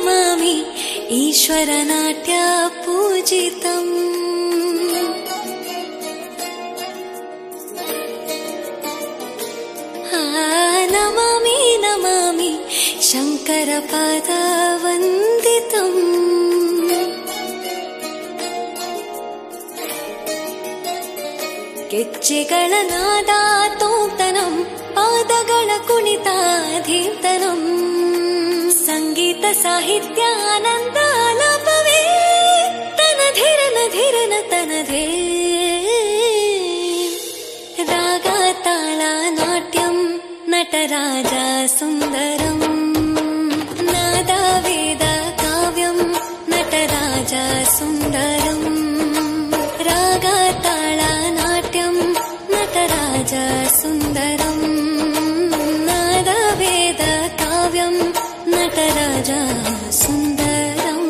नमामि ईश्वरनाट्य पूजितम् नमामि नमामि शङ्करपादवन्दितम् ಗೆಜ್ಜೆಗಳ ನಾದ ತೋಂತನಂ ಪಾದಗಳ ಕುಣಿತಾಧೀರ್ತನಂ ಸಂಗೀತ ಸಾಹಿತ್ಯ ಆನಂದ ಆಲಾಪವೇ ತನಧಿರನ ಧಿರನ ತನಧೇ ರಾಗ ತಾಳ ನಾಟ್ಯಂ ನಟರಾಜ ಸುಂದರಂ ನಾದ ವೇದ ಕಾವ್ಯಂ ನಟರಾಜ ಸುಂದರಂ ರಾಗ ತಾಳ ನಾಟ್ಯಂ ನಟರಾಜ ಸುಂದರಂ ನಾದ ವೇದ ಕಾವ್ಯಂ ನಟರಾಜ ಸುಂದರಂ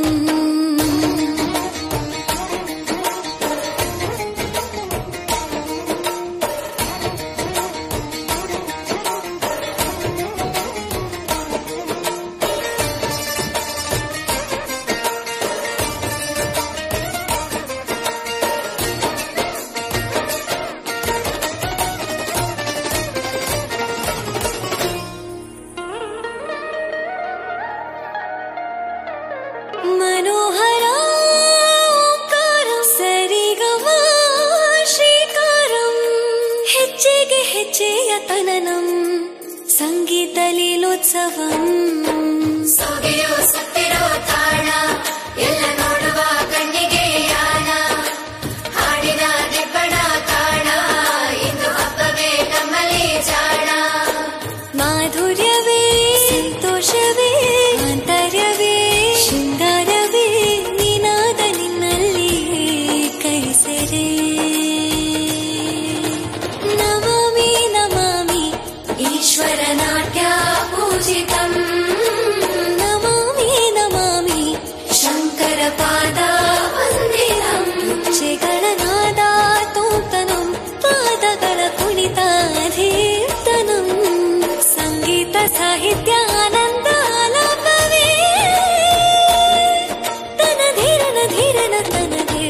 ಸಂಗೀತ ಲೀಲೋತ್ಸವಂ ಸೊಗೆಯೋ ಸತ್ತಿರೋ ತಾಣ ಎಲ್ಲ ನೋಡುವ ಕಣ್ಣಿಗೆ ಯಾನ ಹಾಡಿನ ದಿಬ್ಬಣ ಕಾಣ ಇಂದು ಹಬ್ಬವೇ ನಮ್ಮಲ್ಲಿ ಜಾಣ ಮಾಧುರ್ಯವೇ ಸಂತೋಷವೇ ಆಂತರ್ಯವೇ ಶೃಂಗಾರವೇ ನೀನಾದ ನಿನ್ನಲ್ಲಿ ಕೈ ಸೆರೆ ईश्वरनाट्य पूजितम् नमामि नमामि शङ्करपादवन्दितम् ಗೆಜ್ಜೆಗಳ ತೋಂತನಂ ಪಾದಗಳ ಕುಣಿತಾಧೀರ್ತನಂ ಸಂಗೀತ ಸಾಹಿತ್ಯ ಆನಂದ ಆಲಾಪವೇ ತನಧಿರನ ಧಿರನ ತನಧೇ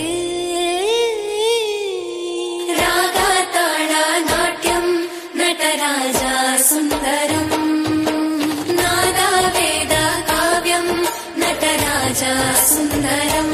ರಾಗ ತಾಳ ನಾಟ್ಯಂ ನಟರಾಜ ಸುಂದರಂ ನಾದ ವೇದ ಕಾವ್ಯಂ ನಟರಾಜ ಸುಂದರಂ